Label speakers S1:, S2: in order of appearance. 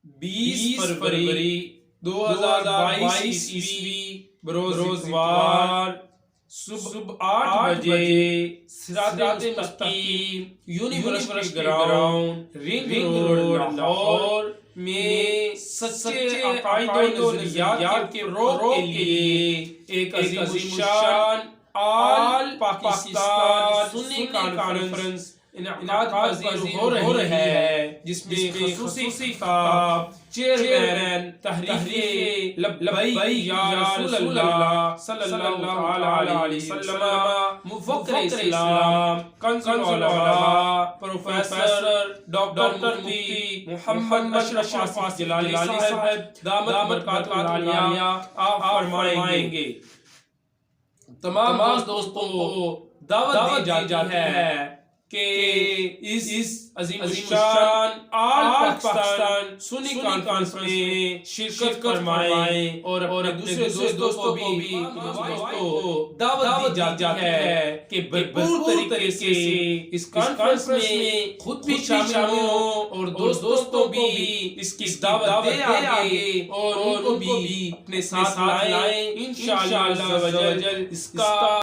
S1: 20 फरवरी 2022 ईस्वी बरोज इतवार सुबह 8 बजे सिराते मुस्तकीम university ground ring road Lahore में सच्चे अकायद और नज़रियात के फरोग़ के लिए एक अज़ीमुश्शान आल पाकिस्तान सुन्नी कॉन्फ्रेंस इनाकात पज़ीर हो रही है, जिसमें ख़ुसूसी ख़िताब चेयरमैन तहरीक लब्बैक या रसूल अल्लाह सल्लल्लाहु अलैहि वसल्लम मुफ़क्किर इस्लाम कंज़ुल उलमा प्रोफेसर डॉक्टर मुफ्ती मोहम्मद अशरफ जलाली साहब दामत बरकातुहुल आलिया आप फरमाएंगे। तमाम दोस्तों को दावत दी जाती है कि इस अज़ीमुश्शान आल पाकिस्तान सुन्नी कॉन्फ्रेंस में शिरकत फरमाएं और अपने दूसरे दोस्तों को भी दावत दी जाती है कि भरपूर तरीके से इस कॉन्फ्रेंस में खुद भी शामिल हों और दोस्तों भी इसकी दावत दे आगे और उनको भी अपने साथ लाएं इंशाअल्लाह इसका